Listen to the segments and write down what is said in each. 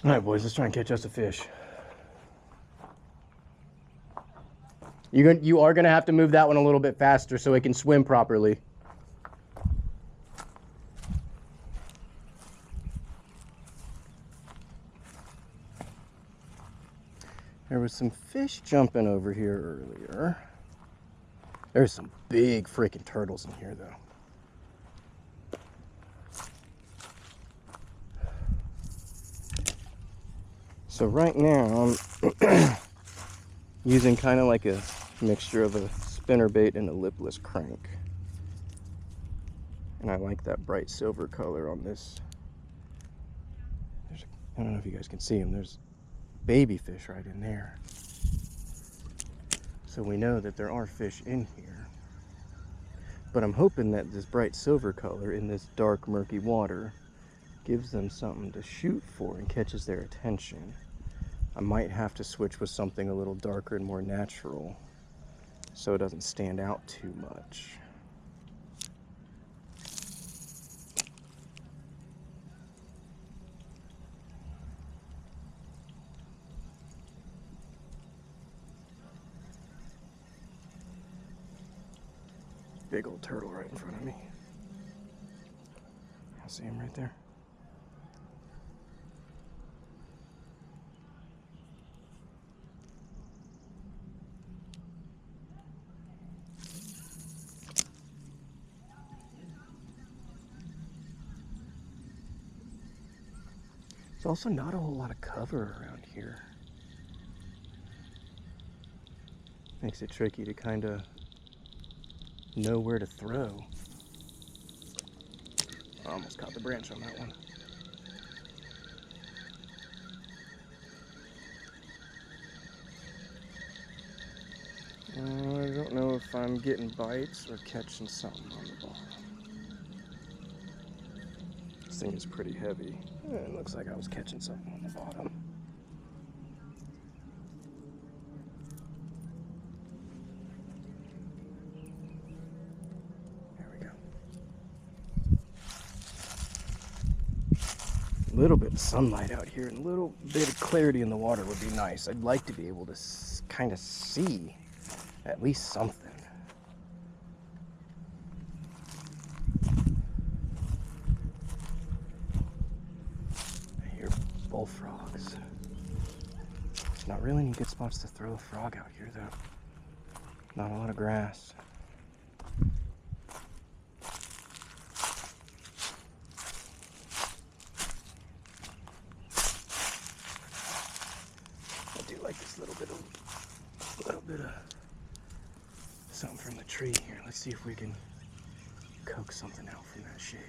All right, boys, let's try and catch us a fish. You are gonna have to move that one a little bit faster so it can swim properly. There was some fish jumping over here earlier. There's some big freaking turtles in here, though. So right now, I'm using kind of like a mixture of a spinnerbait and a lipless crank. And I like that bright silver color on this. I don't know if you guys can see them. There's baby fish right in there. So we know that there are fish in here. But I'm hoping that this bright silver color in this dark murky water gives them something to shoot for and catches their attention. I might have to switch with something a little darker and more natural so it doesn't stand out too much. Big old turtle right in front of me. I see him right there. There's also not a whole lot of cover around here. Makes it tricky to kind of know where to throw. I almost caught the branch on that one. I don't know if I'm getting bites or catching something on the bottom. This thing is pretty heavy. It looks like I was catching something on the bottom. There we go. A little bit of sunlight out here and a little bit of clarity in the water would be nice. I'd like to be able to kind of see at least something. I hear bullfrogs. There's not really any good spots to throw a frog out here, though. Not a lot of grass. I do like this little bit of something from the tree here. Let's see if we can coax something out from that shade.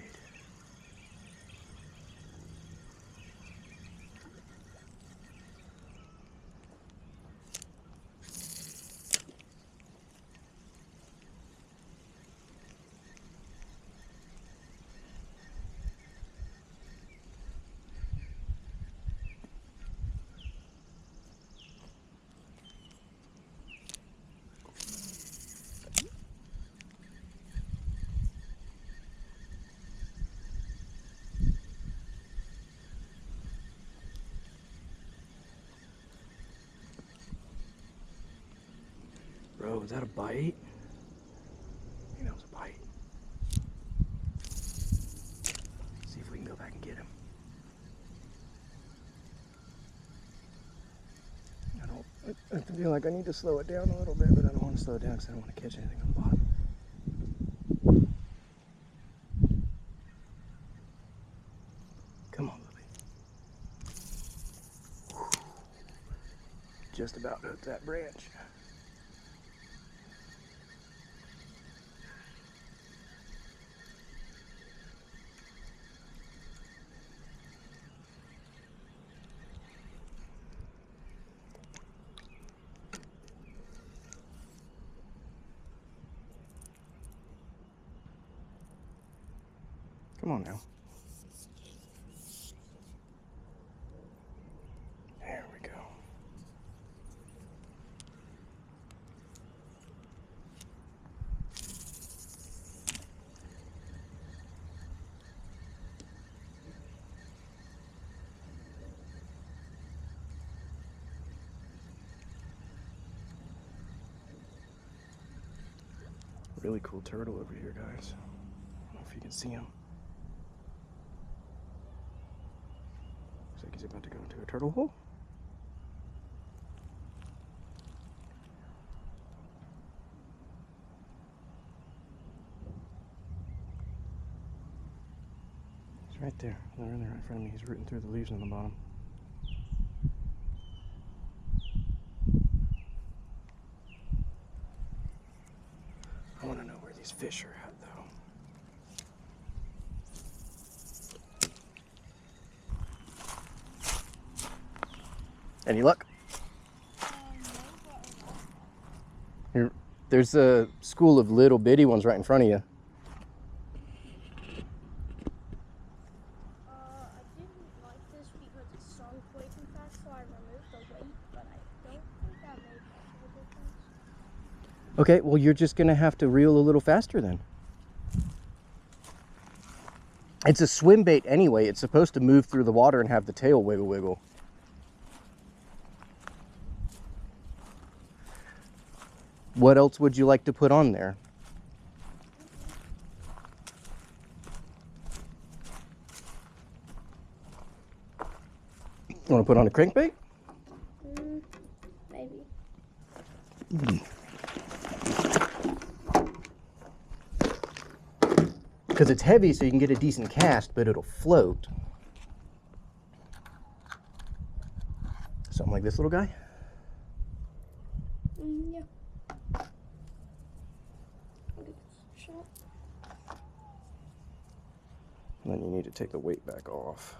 Bro, was that a bite? I think that was a bite. See if we can go back and get him. I feel like I need to slow it down a little bit, but I don't want to slow it down because I don't want to catch anything on the bottom. Come on, Lily. Just about hooked that branch. Come on now. There we go. Really cool turtle over here, guys. I don't know if you can see him. Looks like he's about to go into a turtle hole. He's right there. They're in there right in front of me. He's rooting through the leaves on the bottom. I want to know where these fish are at, though. Any luck? Here, there's a school of little bitty ones right in front of you. I didn't like this because it sunk way too fast, so I removed the weight, but I don't think that made much of a difference. Okay, well, you're just going to have to reel a little faster then. It's a swim bait anyway. It's supposed to move through the water and have the tail wiggle wiggle. What else would you like to put on there? You want to put on a crankbait? Maybe. Because it's heavy, so you can get a decent cast, but it'll float. Something like this little guy? Yeah. I'll give this a shot. And then you need to take the weight back off.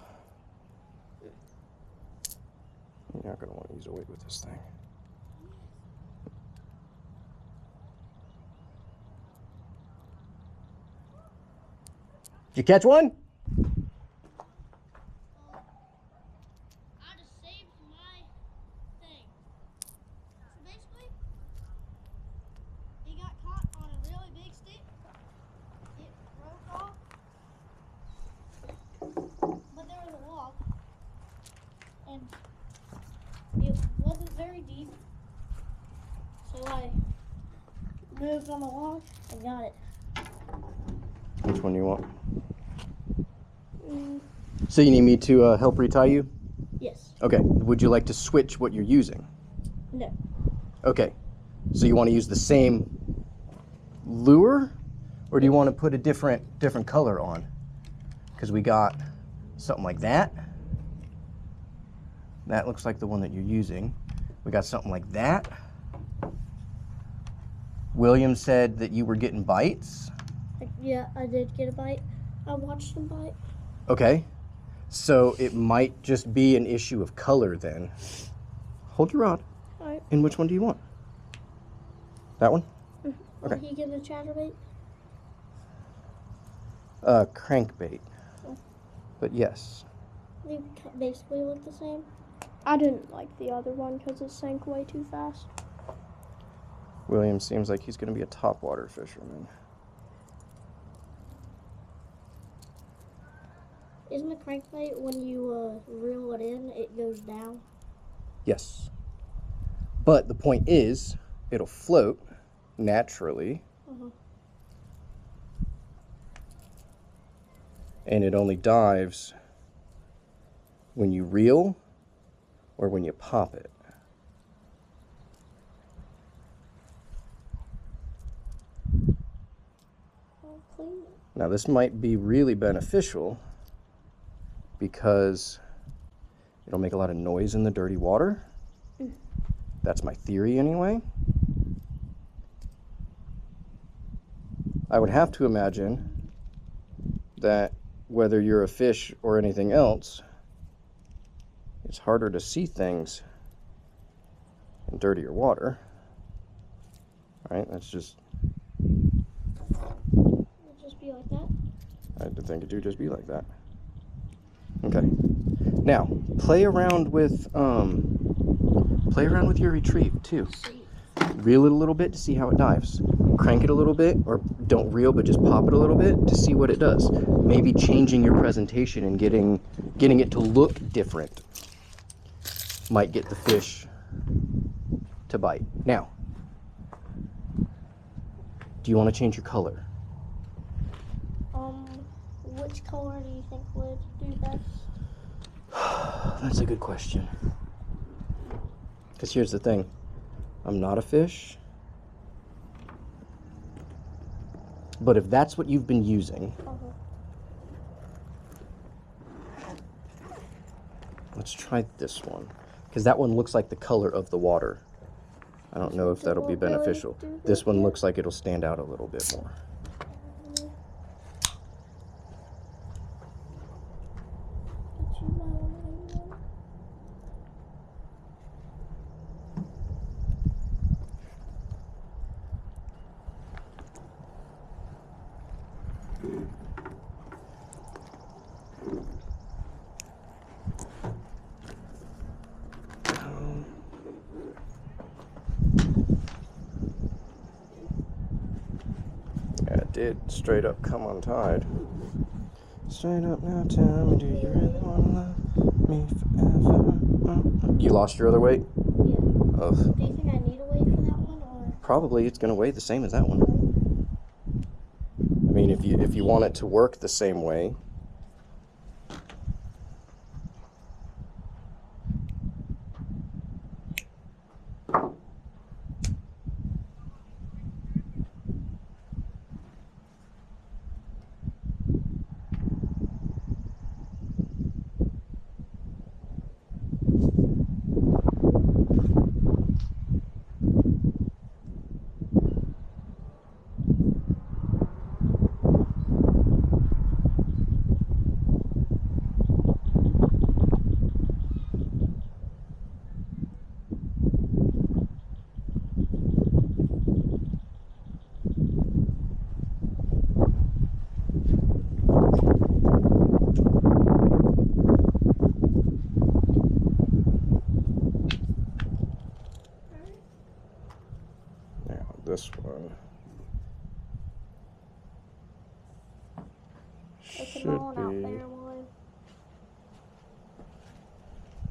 You're not going to want to use a weight with this thing. Did you catch one? I just saved my thing. So basically, he got caught on a really big stick. It broke off. But there was a log. And it wasn't very deep. So I moved on the log and got it. Which one do you want? Mm, So you need me to help retie you? yes. Okay. Would you like to switch what you're using? No. Okay. So you want to use the same lure, or do you want to put a different color on? Because we got something like that. That looks like the one that you're using. We got something like that. William said that you were getting bites. Yeah, I did get a bite. I watched him bite. Okay. So it might just be an issue of color then. Hold your rod. All right. And which one do you want? That one? Mm-hmm. Okay. Will he get a chatterbait? Crankbait. Oh. But yes. They basically look the same. I didn't like the other one because it sank way too fast. William seems like he's going to be a topwater fisherman. Isn't a crankbait when you reel it in, it goes down? Yes. But the point is, it'll float naturally. Uh-huh. And it only dives when you reel or when you pop it. I'll clean it. Now this might be really beneficial because it'll make a lot of noise in the dirty water. That's my theory anyway. I would have to imagine that whether you're a fish or anything else, it's harder to see things in dirtier water. Right? That's just... It'll just be like that. I think it do just be like that. Okay. Now, play around with your retrieve too. Reel it a little bit to see how it dives. Crank it a little bit, or don't reel, but just pop it a little bit to see what it does. Maybe changing your presentation and getting it to look different might get the fish to bite. Now, Do you want to change your color? Which color do you think would do best? That's a good question. Because here's the thing. I'm not a fish. But if that's what you've been using, let's try this one. Because that one looks like the color of the water. I don't know if that'll be beneficial. This one looks like it'll stand out a little bit more. Yeah, it did straight up come untied. Straight up now, tell me, do you really want to love me forever? You lost your other weight? Yeah. Oh. Do you think I need a weight for that one, or? Probably it's going to weigh the same as that one. I mean, if you want it to work the same way. This one should be.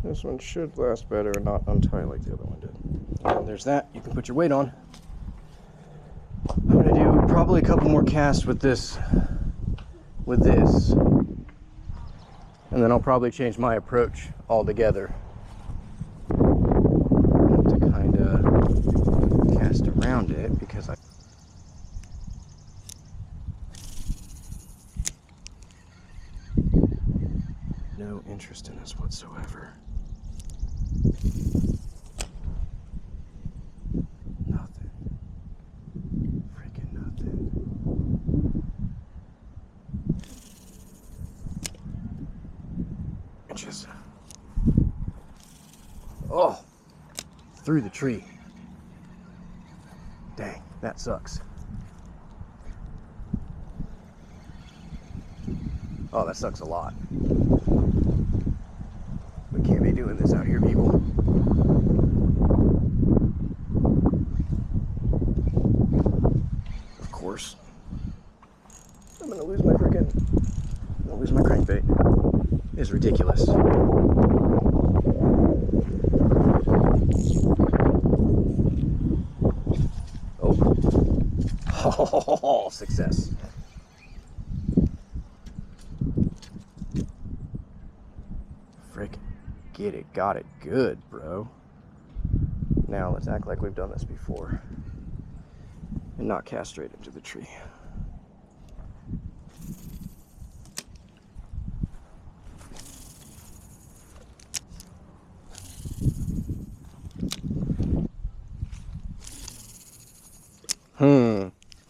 This one should last better and not untie like the other one did. And there's that. You can put your weight on. I'm gonna do probably a couple more casts with this, and then I'll probably change my approach altogether. To kind of cast around it because I. No interest in this whatsoever. Nothing. Freaking nothing. Inches. Oh! Through the tree. Dang, that sucks. Oh, that sucks a lot. We can't be doing this out here, people. Of course. I'm gonna lose my crankbait. It's ridiculous. Oh, success. Frick. Get it, got it good, bro. Now let's act like we've done this before and not cast straight into the tree.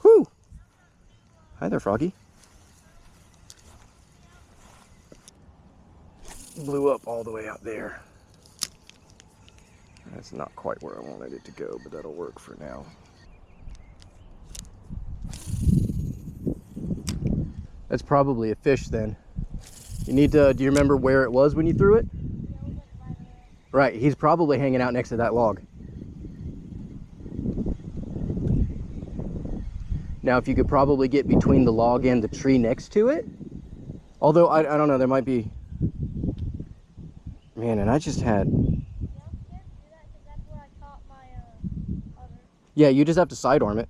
Whew. Hi there, Froggy. Blew up all the way out there. That's not quite where I wanted it to go, but that'll work for now. That's probably a fish then. You need to, do you remember where it was when you threw it? Right, he's probably hanging out next to that log. Now, if you could probably get between the log and the tree next to it, although I don't know, there might be. Man, and I just had. Yeah, you just have to sidearm it.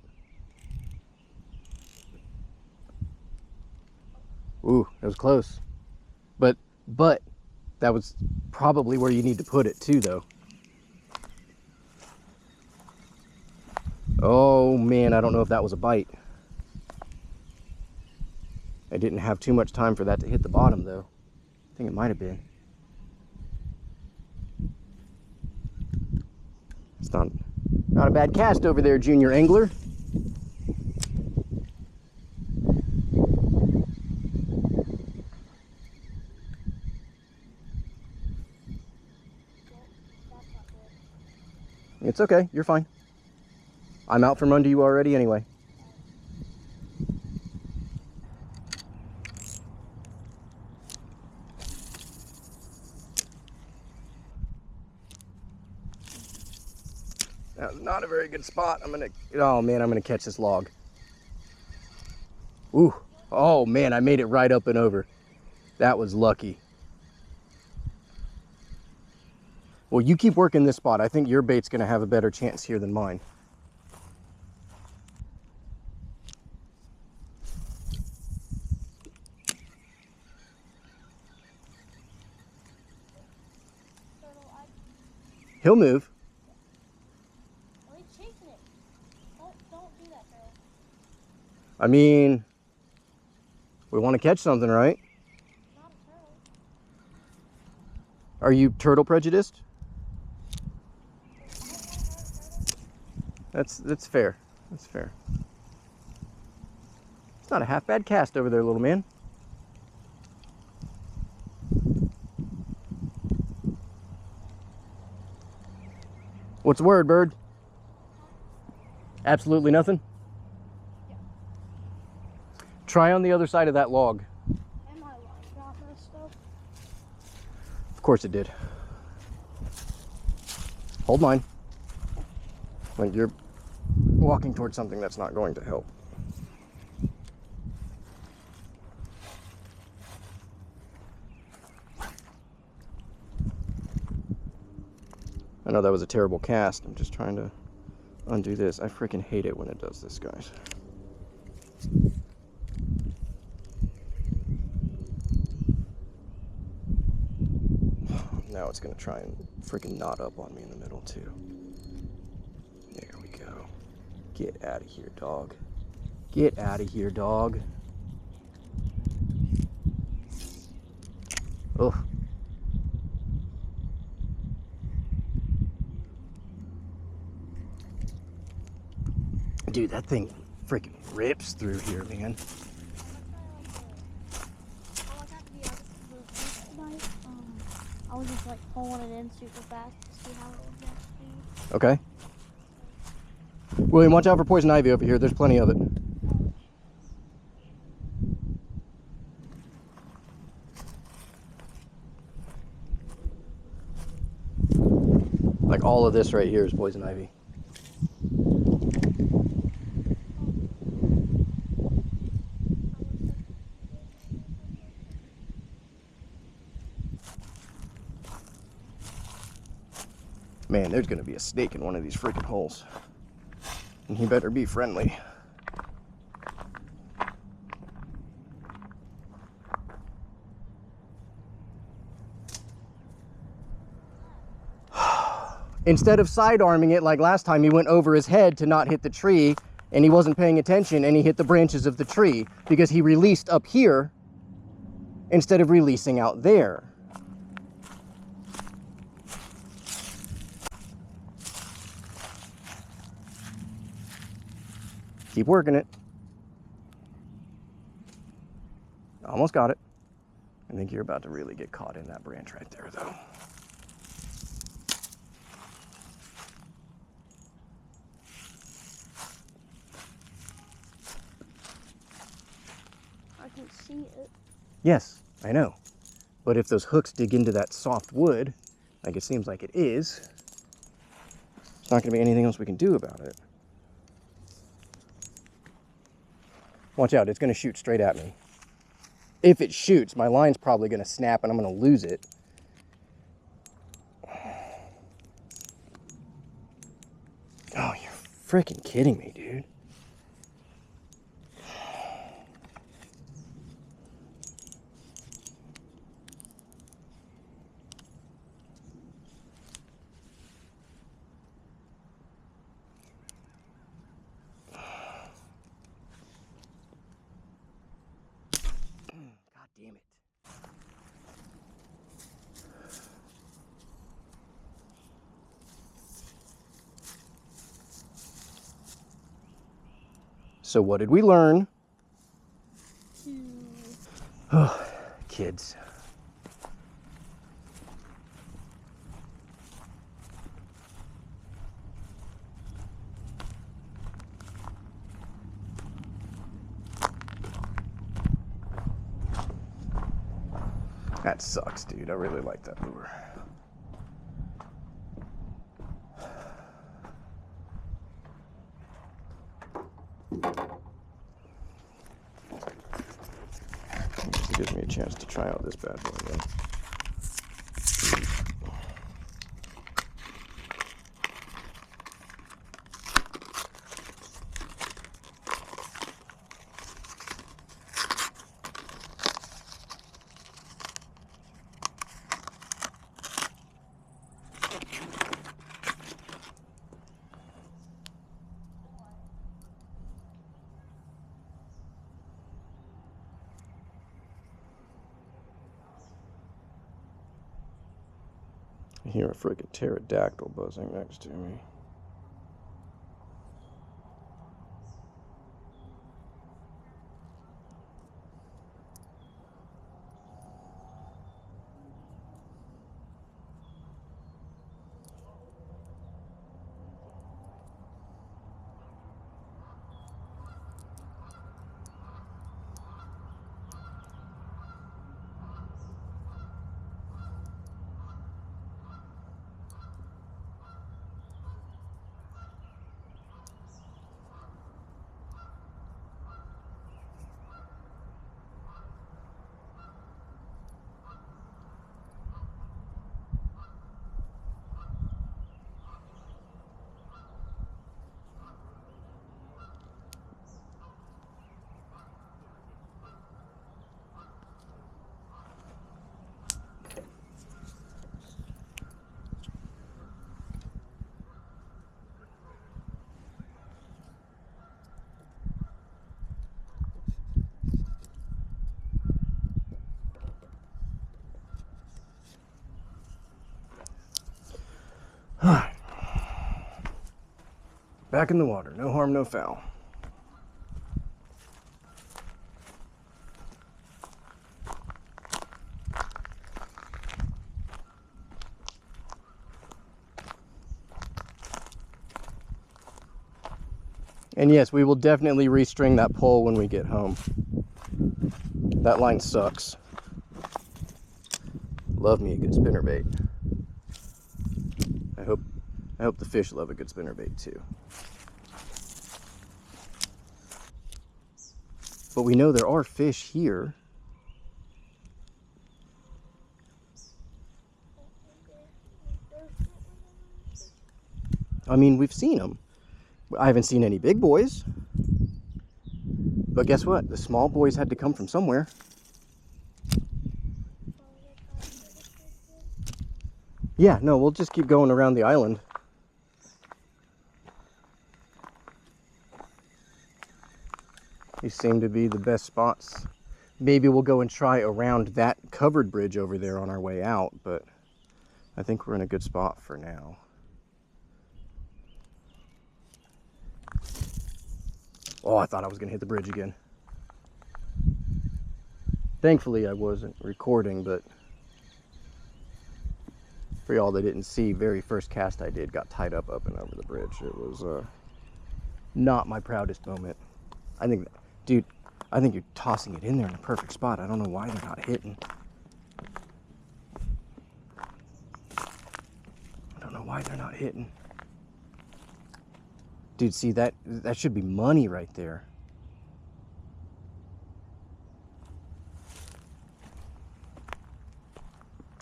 was close. But that was probably where you need to put it too, though. Oh man, I don't know if that was a bite. I didn't have too much time for that to hit the bottom, though. I think it might have been. It's not a bad cast over there, junior angler. It's okay, you're fine. I'm out from under you already anyway. That's not a very good spot. Oh man, I'm gonna catch this log. Ooh, oh man, I made it right up and over. That was lucky. Well, you keep working this spot. I think your bait's gonna have a better chance here than mine. He'll move. Are we chasing it? Don't do that, Phil. I mean, we want to catch something, right? Not a turtle. Are you turtle prejudiced? That's fair. That's fair. It's not a half bad cast over there, little man. What's the word, bird? Absolutely nothing? Yeah. Try on the other side of that log. And my line got messed up. Of course it did. Hold mine. Like you're walking towards something that's not going to help. I know that was a terrible cast. I'm just trying to undo this. I freaking hate it when it does this, guys. Now it's gonna try and freaking knot up on me in the middle too. There we go. Get out of here, dog. Get out of here, dog. Oh. Dude, that thing freaking rips through here, man. I was just like pulling it in super fast to see how it would react. Okay. William, watch out for poison ivy over here. There's plenty of it. Like all of this right here is poison ivy. Man, there's gonna be a snake in one of these freaking holes. And he better be friendly. Instead of side-arming it like last time, he went over his head to not hit the tree, and he wasn't paying attention, and he hit the branches of the tree because he released up here instead of releasing out there. Keep working it. Almost got it. I think you're about to really get caught in that branch right there, though. I can see it. Yes, I know. But if those hooks dig into that soft wood, like it seems like it is, there's not going to be anything else we can do about it. Watch out, it's going to shoot straight at me. If it shoots, my line's probably going to snap and I'm going to lose it. Oh, you're freaking kidding me, dude. So what did we learn? Oh, kids. That sucks, dude. I really like that lure. It gives me a chance to try out this bad boy again. I hear a freaking pterodactyl buzzing next to me. Alright. Back in the water. No harm, no foul. And yes, we will definitely restring that pole when we get home. That line sucks. Love me a good spinnerbait. I hope the fish love a good spinnerbait too. But we know there are fish here. I mean, we've seen them. I haven't seen any big boys. But guess what? The small boys had to come from somewhere. Yeah, no, we'll just keep going around the island. These seem to be the best spots. Maybe we'll go and try around that covered bridge over there on our way out, but I think we're in a good spot for now. Oh, I thought I was gonna hit the bridge again. Thankfully, I wasn't recording, but for y'all that didn't see, very first cast I did got tied up and over the bridge. It was not my proudest moment. I think, dude, I think you're tossing it in there in the perfect spot. I don't know why they're not hitting. I don't know why they're not hitting. Dude, see, that should be money right there.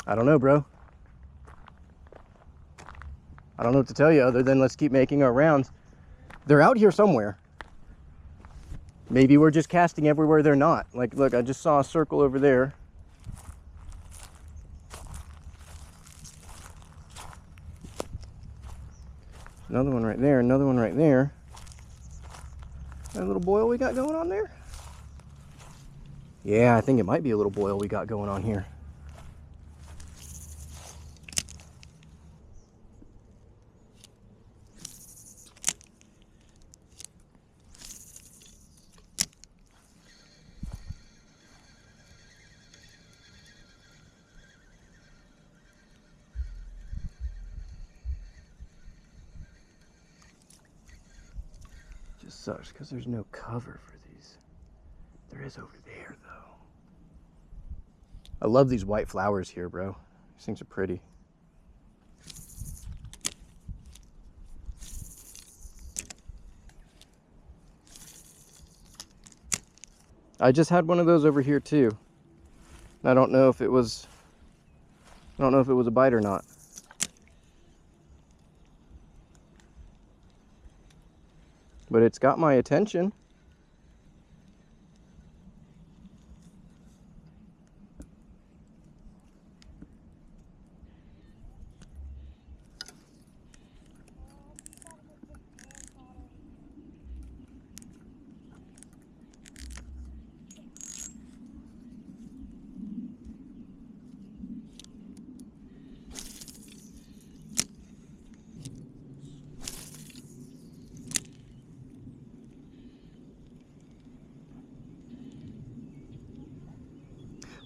I don't know, bro. I don't know what to tell you other than let's keep making our rounds. They're out here somewhere. Maybe we're just casting everywhere they're not. Like, look, I just saw a circle over there. Another one right there, another one right there. That little boil we got going on there? Yeah, I think it might be a little boil we got going on here. sucks because there's no cover for these. There is over there, though. I love these white flowers here, bro. These things are pretty. I just had one of those over here too. I don't know if it was a bite or not. But it's got my attention.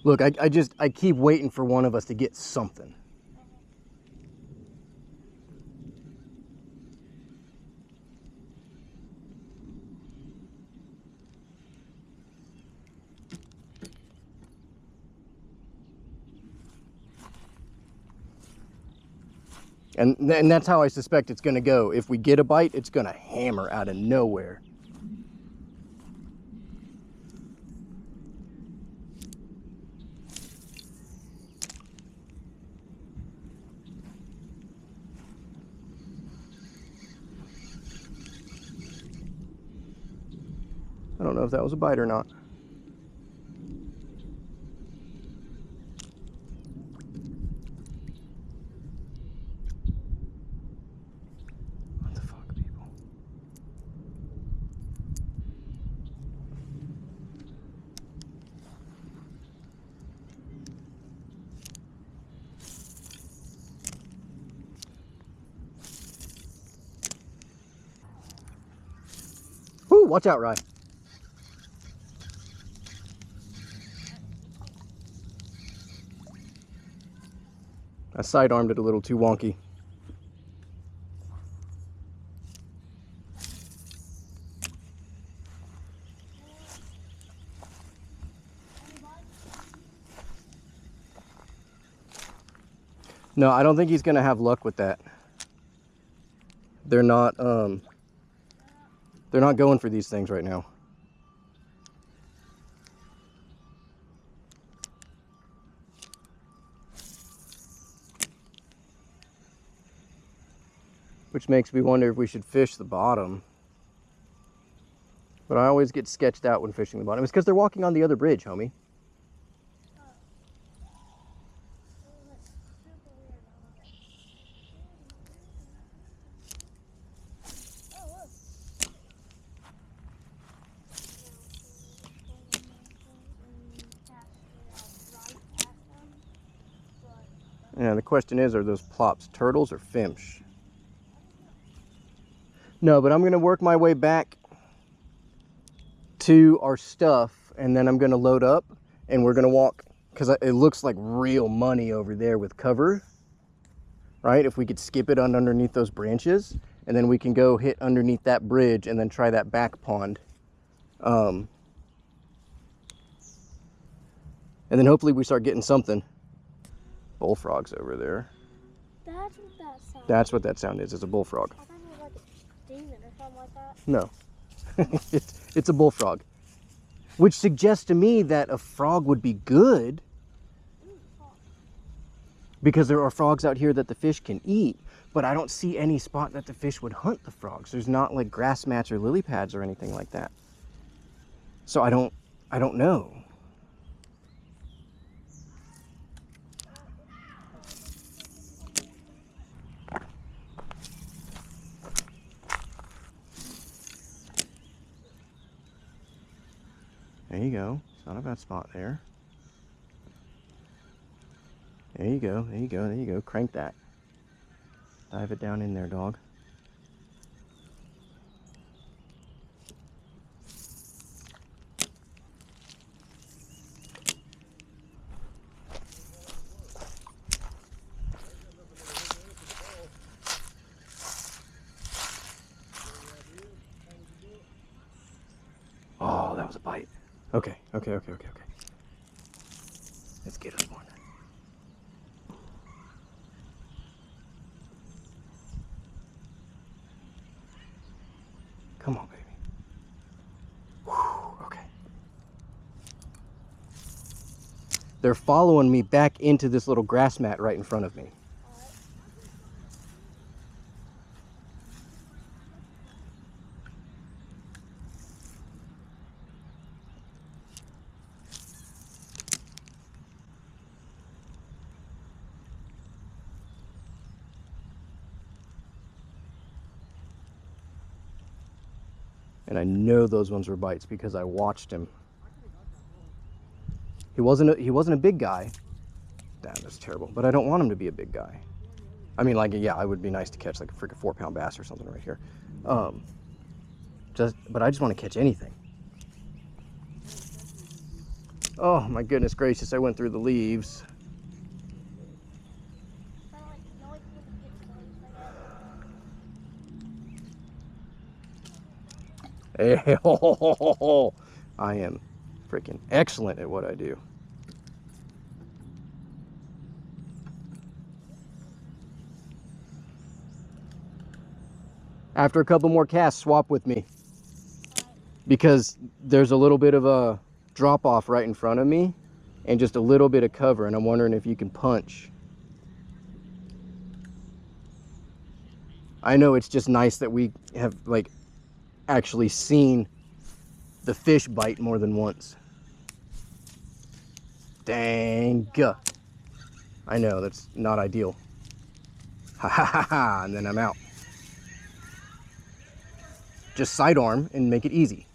Look, I keep waiting for one of us to get something. And that's how I suspect it's going to go. If we get a bite, it's going to hammer out of nowhere. I don't know if that was a bite or not. What the fuck, people? Woo, watch out, Rye. I sidearmed it a little too wonky. No, I don't think he's gonna have luck with that. They're not going for these things right now. Which makes me wonder if we should fish the bottom. But I always get sketched out when fishing the bottom. It's because they're walking on the other bridge, homie. Yeah, the question is, are those plops turtles or finch? No, but I'm going to work my way back to our stuff, and then I'm going to load up, and we're going to walk, because it looks like real money over there with cover, right? If we could skip it underneath those branches, and then we can go hit underneath that bridge and then try that back pond. And then hopefully we start getting something. Bullfrogs over there. That's what that sound is. That's what that sound is. It's a bullfrog. I thought it was like a demon or something like that. No. it's a bullfrog. Which suggests to me that a frog would be good. Because there are frogs out here that the fish can eat. But I don't see any spot that the fish would hunt the frogs. There's not like grass mats or lily pads or anything like that. So I don't know. There you go. It's not a bad spot there. There you go. There you go. There you go. Crank that. Dive it down in there, dog. was a bite. Okay. Let's get us one. Come on, baby. Whew, okay. They're following me back into this little grass mat right in front of me. And I know those ones were bites because I watched him. He wasn't a big guy. Damn, that's terrible. But I don't want him to be a big guy. I mean, like, yeah, it would be nice to catch like a freaking 4-pound bass or something right here. But I just want to catch anything. Oh my goodness gracious! I went through the leaves. Hey, I am freaking excellent at what I do. After a couple more casts, swap with me. Because there's a little bit of a drop off right in front of me and just a little bit of cover, and I'm wondering if you can punch. I know it's just nice that we have like actually seen the fish bite more than once. Dang. I know, that's not ideal. Ha ha ha ha, and then I'm out. Just sidearm and make it easy.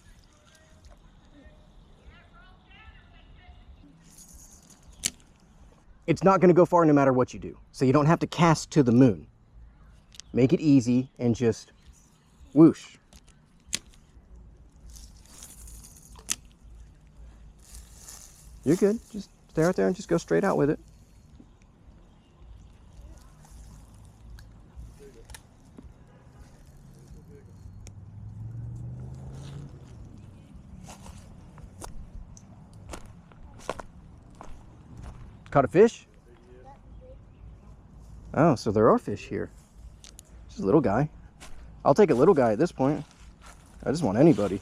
It's not going to go far no matter what you do. So you don't have to cast to the moon. Make it easy and just whoosh. You're good. Just stay right there and just go straight out with it. Caught a fish? Oh, so there are fish here. Just a little guy. I'll take a little guy at this point. I just want anybody.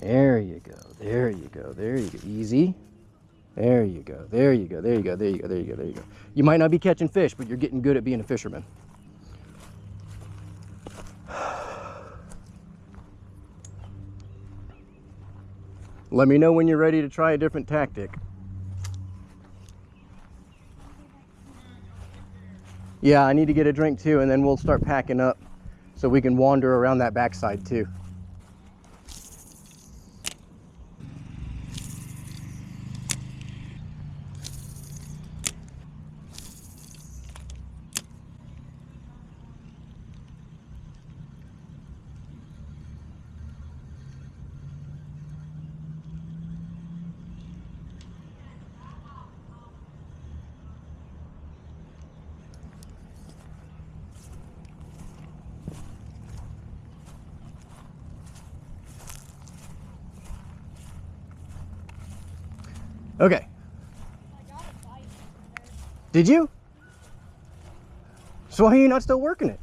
There you go. There you go. There you go. Easy. There you go. There you go. There you go. There you go. There you go. There you go. You might not be catching fish, but you're getting good at being a fisherman. Let me know when you're ready to try a different tactic. Yeah, I need to get a drink too, and then we'll start packing up so we can wander around that backside too. Okay. Did you? So why are you not still working it?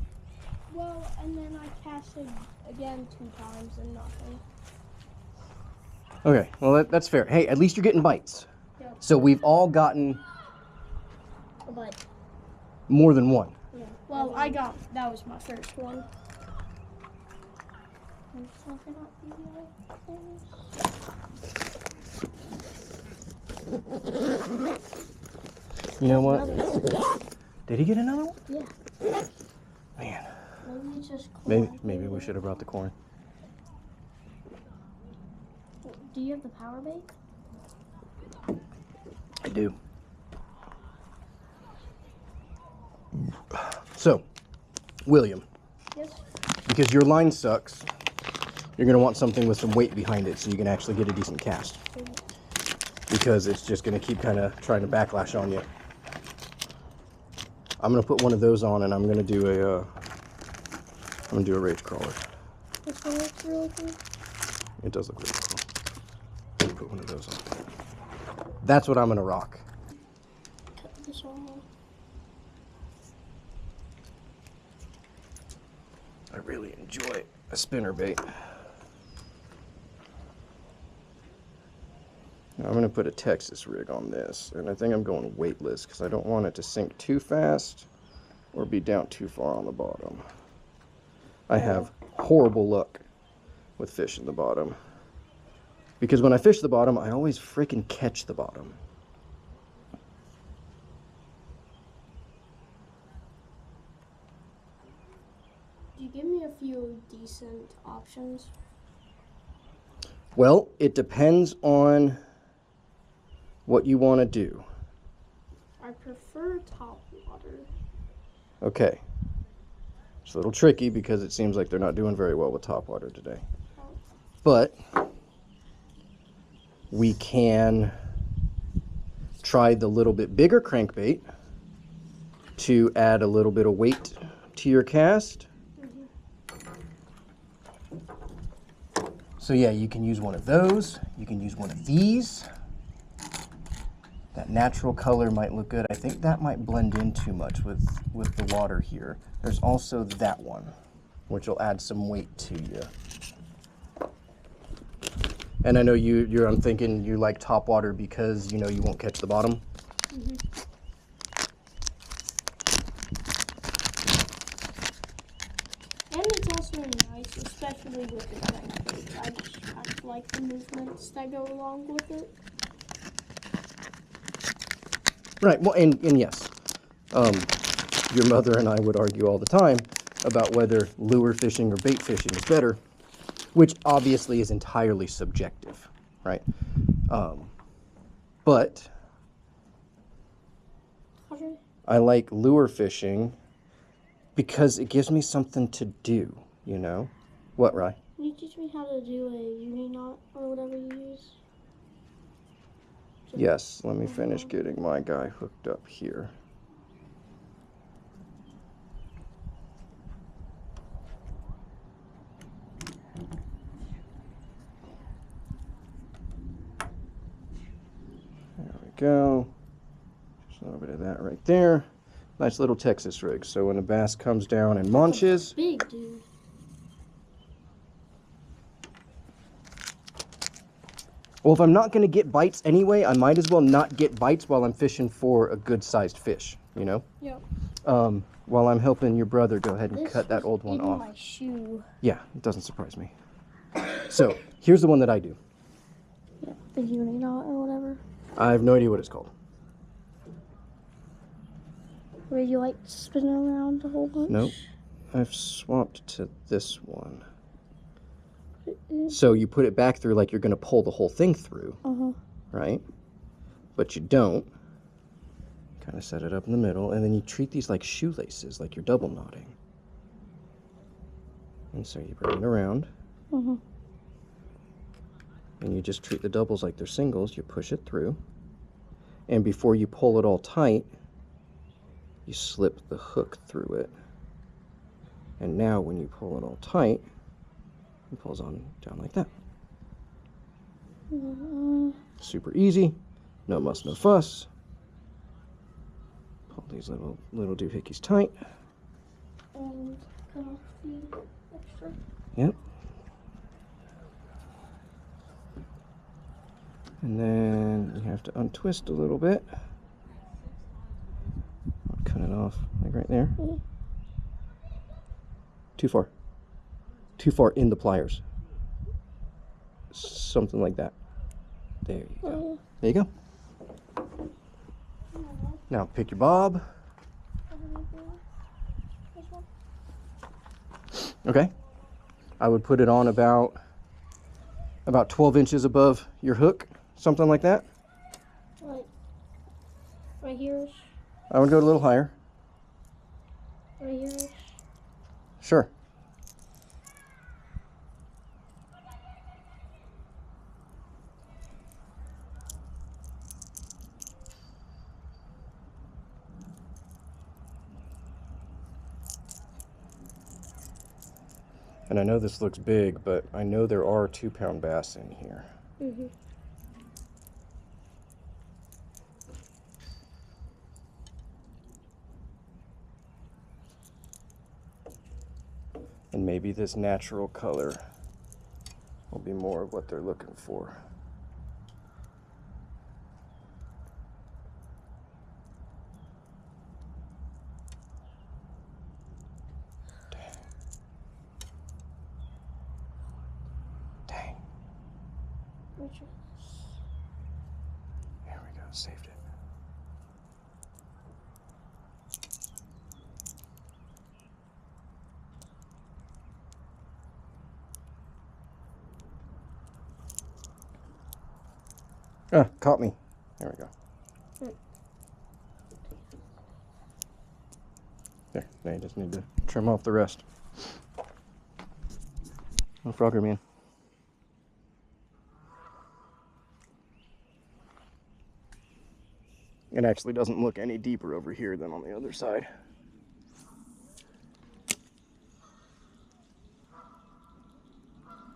Well, and then I casted again 2 times and nothing. Okay, well that's fair. Hey, at least you're getting bites. Yep. So we've all gotten A bite. more than one. Yeah. Well, that was my first one. You know what? Did he get another one? Yeah. Man. Maybe it's just corn. Maybe we should have brought the corn. Do you have the power bait? I do. So, William, Yes. because your line sucks, you're going to want something with some weight behind it so you can actually get a decent cast. because it's just going to keep kind of trying to backlash on you. I'm going to put one of those on, and I'm going to do a rage crawler. This one looks really good. It does look really cool. Let me put one of those on. That's what I'm going to rock. Cut this one off. I really enjoy a spinnerbait. Now I'm going to put a Texas rig on this, and I think I'm going weightless because I don't want it to sink too fast or be down too far on the bottom. I have horrible luck with fish in the bottom because when I fish the bottom, I always freaking catch the bottom. Could you give me a few decent options? Well, it depends on what you want to do. I prefer top water. Okay. It's a little tricky because it seems like they're not doing very well with topwater today. But we can try the little bit bigger crankbait to add a little bit of weight to your cast. So yeah, you can use one of those. You can use one of these. That natural color might look good. I think that might blend in too much with the water here. There's also that one, which will add some weight to you. And I know I'm thinking you like top water because you know you won't catch the bottom. Mm-hmm. And it's also nice, especially with the crankbait. I just like the movements that go along with it. Right, well, and yes, your mother and I would argue all the time about whether lure fishing or bait fishing is better, which obviously is entirely subjective, right? But Okay. I like lure fishing because it gives me something to do, you know? What, Rye? Can you teach me how to do a uni knot or whatever you use? Yes, let me finish getting my guy hooked up here. There we go. Just a little bit of that right there. Nice little Texas rig. So when a bass comes down and munches, Big dude. well, if I'm not going to get bites anyway, I might as well not get bites while I'm fishing for a good-sized fish, you know? Yep. While I'm helping your brother go ahead and This cut that old one in off. my shoe. Yeah, it doesn't surprise me. So, here's the one that I do. Yeah, the uni knot or whatever. I have no idea what it's called. Where you like spin around a whole bunch? Nope. I've swapped to this one. So you put it back through like you're going to pull the whole thing through, right? But you don't. Kind of set it up in the middle, and then you treat these like shoelaces, like you're double knotting. And so you bring it around, and you just treat the doubles like they're singles. You push it through, and before you pull it all tight, you slip the hook through it. And now when you pull it all tight, it pulls on down like that. Super easy, no muss, no fuss. Pull these little doohickeys tight. And cut off the extra. Yep. And then you have to untwist a little bit. I'll cut it off like right there. Too far. Too far in the pliers. Something like that. There you go. There you go. Now pick your bob. Okay. I would put it on about 12 inches above your hook, something like that. Like right here. I would go a little higher. Right here. Sure. And I know this looks big, but I know there are 2-pound bass in here. Mm-hmm. And maybe this natural color will be more of what they're looking for. Dang. Dang. Which There we go, saved it. Ah, caught me. There we go. There, now you just need to trim off the rest. Oh, Frogger man. It actually doesn't look any deeper over here than on the other side.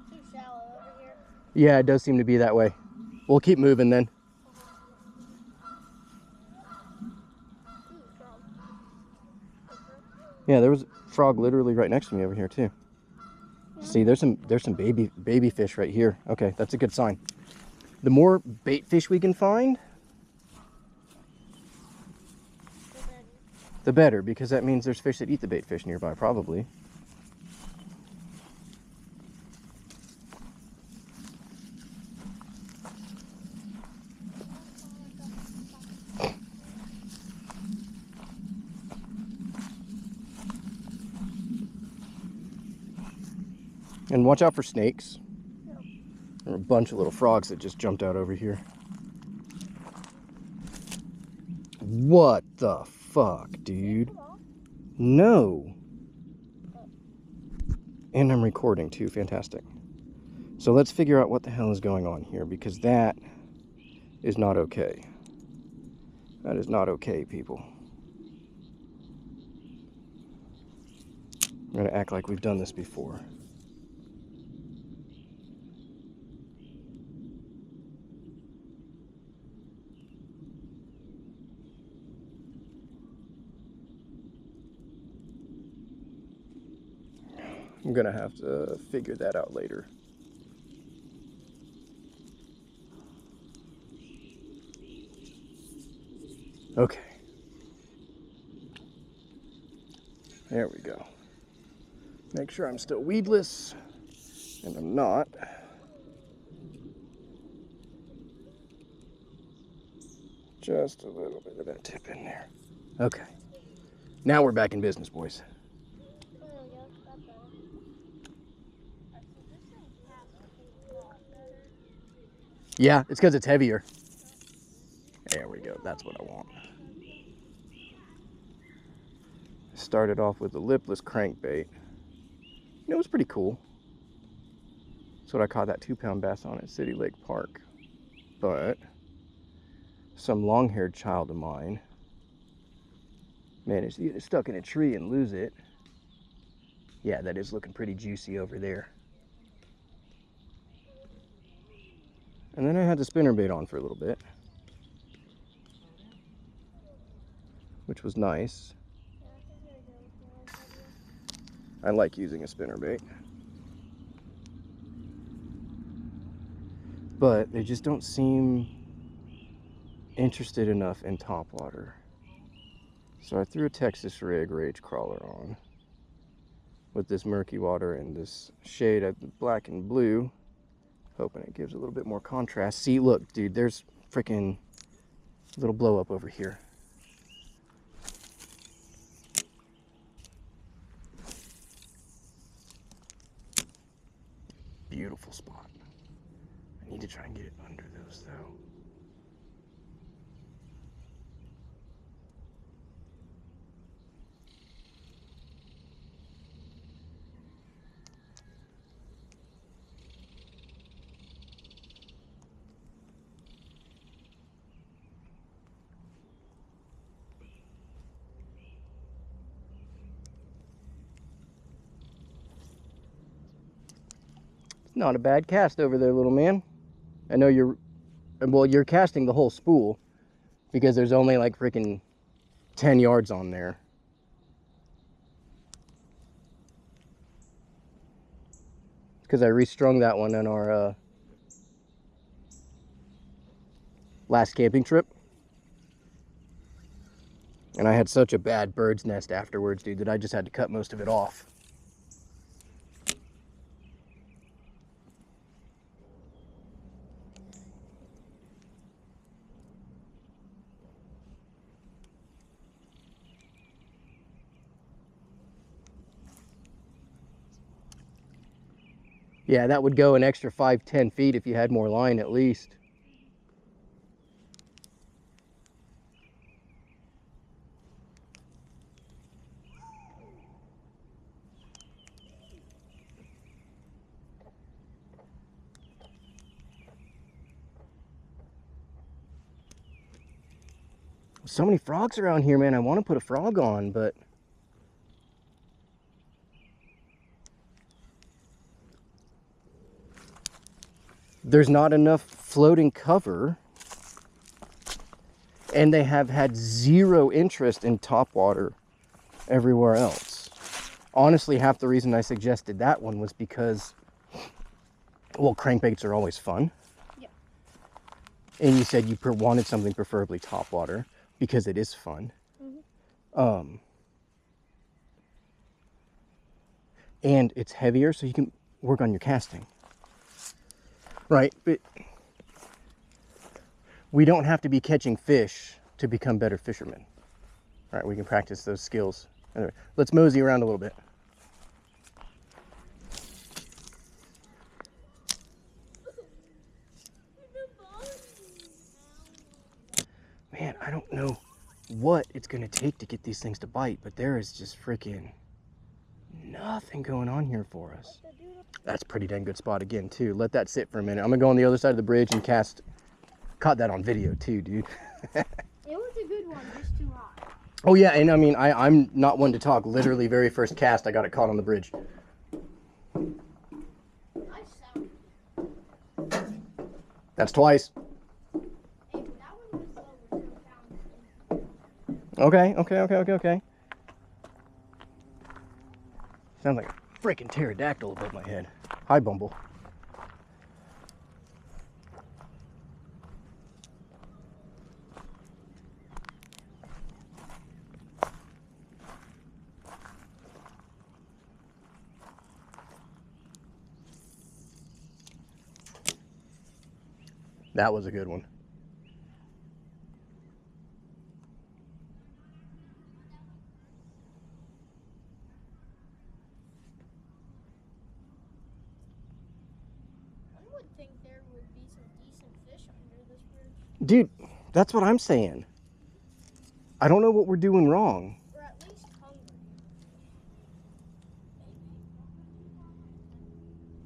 too shallow over here. Yeah, it does seem to be that way. We'll keep moving then. Yeah, there was a frog literally right next to me over here too. Yeah. See, there's some baby fish right here. Okay, that's a good sign. The more bait fish we can find, the better, because that means there's fish that eat the bait fish nearby, probably. And watch out for snakes. Yep. There are a bunch of little frogs that just jumped out over here. What the fuck, dude? No. And I'm recording too, fantastic. So let's figure out what the hell is going on here, because that is not okay. That is not okay, people. We're gonna act like we've done this before. I'm gonna have to figure that out later. Okay. There we go. Make sure I'm still weedless, and I'm not. Just a little bit of that tip in there. Okay. Now we're back in business, boys. There we go. That's better. Yeah, it's because it's heavier. There we go. That's what I want. Started off with a lipless crankbait. It was pretty cool. That's what I caught that 2-pound bass on at City Lake Park. But some long-haired child of mine managed to get it stuck in a tree and lose it. Yeah, that is looking pretty juicy over there. And then I had the spinnerbait on for a little bit, which was nice. I like using a spinnerbait. But they just don't seem interested enough in topwater. So I threw a Texas rig rage crawler on with this murky water and this shade of black and blue, hoping it gives a little bit more contrast. See, look, dude, there's freaking little blow up over here. Beautiful spot. I need to try and get it under those though. Not a bad cast over there, little man. I know you're casting the whole spool because there's only like freaking 10 yards on there. Because I restrung that one on our last camping trip. And I had such a bad bird's nest afterwards, dude, that I just had to cut most of it off. Yeah, that would go an extra 5-10 feet if you had more line at least. So many frogs around here, man. I want to put a frog on, but there's not enough floating cover, and they have had zero interest in topwater everywhere else. Honestly, half the reason I suggested that one was because, well, crankbaits are always fun. Yeah. And you said you wanted something preferably topwater because it is fun. Mm-hmm. And it's heavier, so you can work on your casting. Right, but we don't have to be catching fish to become better fishermen. All right, we can practice those skills. Anyway, let's mosey around a little bit. Man, I don't know what it's gonna take to get these things to bite, but there is just freaking nothing going on here for us. That's a pretty dang good spot again, too. Let that sit for a minute. I'm gonna go on the other side of the bridge and cast. Caught that on video, too, dude. It was a good one, just too hot. Oh, yeah, and I mean, I'm not one to talk. Literally, very first cast, I got it caught on the bridge. Nice sound. That's twice. Hey, that one was over 2 pounds. Okay. Sounds like a freaking pterodactyl above my head. Hi, Bumble. That was a good one. I would think there would be some decent fish under this bridge. Dude, that's what I'm saying. I don't know what we're doing wrong. Or at least hungry.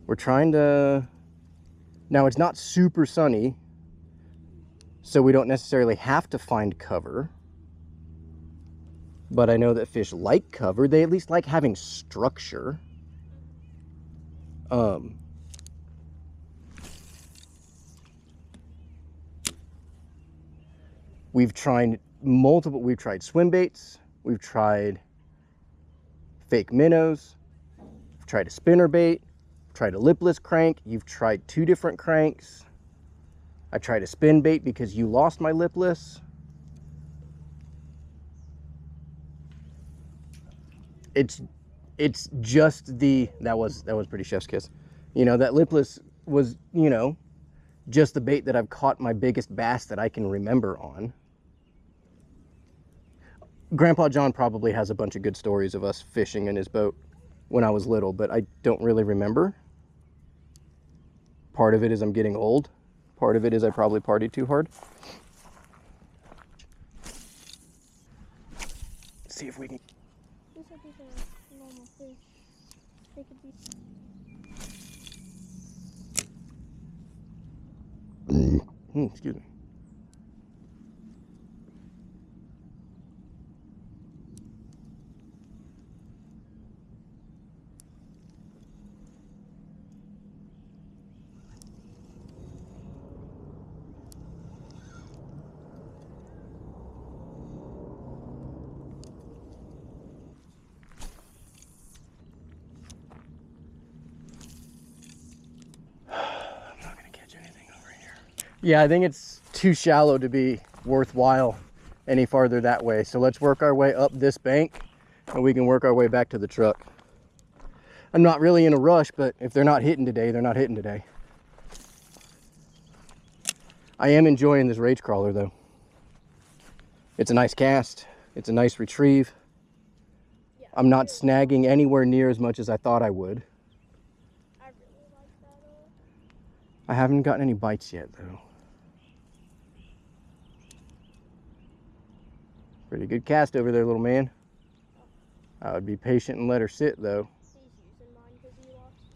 We're trying to... Now, it's not super sunny, so we don't necessarily have to find cover. But I know that fish like cover. They at least like having structure. We've tried we've tried swim baits, we've tried fake minnows, we've tried a spinner bait, tried a lipless crank. You've tried 2 different cranks. I tried a spin bait because you lost my lipless. It's just that was pretty chef's kiss. You know, that lipless was, you know, just the bait that I've caught my biggest bass that I can remember on. Grandpa John probably has a bunch of good stories of us fishing in his boat when I was little, but I don't really remember. Part of it is I'm getting old. Part of it is I probably partied too hard. Let's see if we can... This would be a normal fish. They could be... excuse me. Yeah, I think it's too shallow to be worthwhile any farther that way. So let's work our way up this bank and we can work our way back to the truck. I'm not really in a rush, but if they're not hitting today, they're not hitting today. I am enjoying this rage crawler though. It's a nice cast. It's a nice retrieve. Yeah, I'm not snagging anywhere near as much as I thought I would. I really like that. I haven't gotten any bites yet though. Pretty good cast over there, little man. I would be patient and let her sit though. He's using mine because he lost his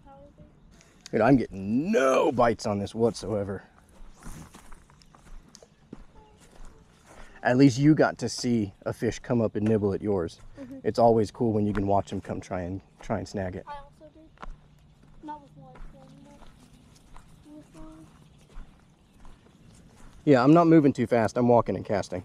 power bait. Dude, I'm getting no bites on this whatsoever. At least you got to see a fish come up and nibble at yours. Mm-hmm. It's always cool when you can watch them come try and snag it. I also did. Not with one thing, but with one. Yeah, I'm not moving too fast. I'm walking and casting.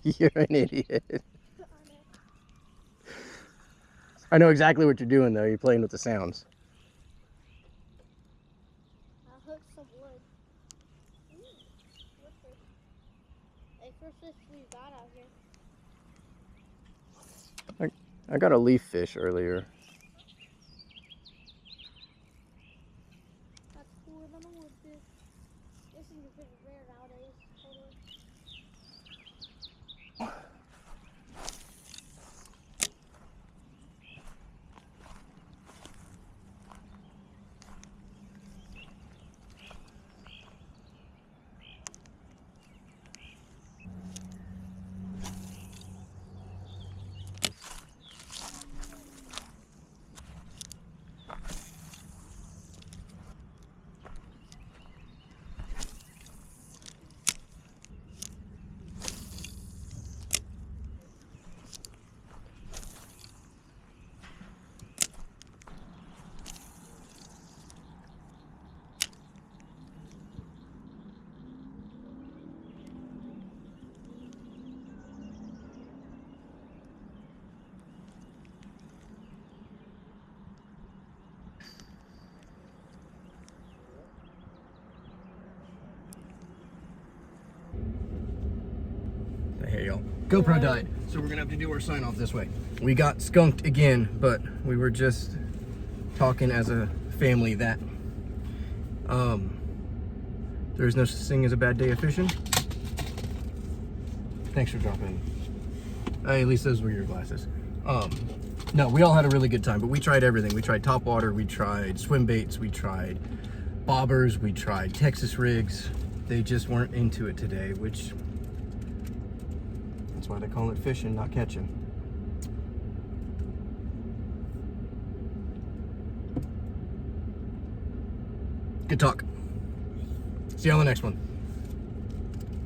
You're an idiot. I know exactly what you're doing though. You're playing with the sounds. I hooked some wood. What's this? Hey, first fish we got out here. I got a leaf fish earlier. That's cooler than a wood fish. This is pretty rare nowadays. Totally. Hey y'all, GoPro died, so we're gonna have to do our sign off this way. We got skunked again, but we were just talking as a family that there's no such thing as a bad day of fishing. Thanks for dropping. At least those were your glasses. No, we all had a really good time, but we tried everything. We tried topwater, we tried swim baits, we tried bobbers, we tried Texas rigs. They just weren't into it today, which that's why they call it fishing, not catching. Good talk. See you on the next one.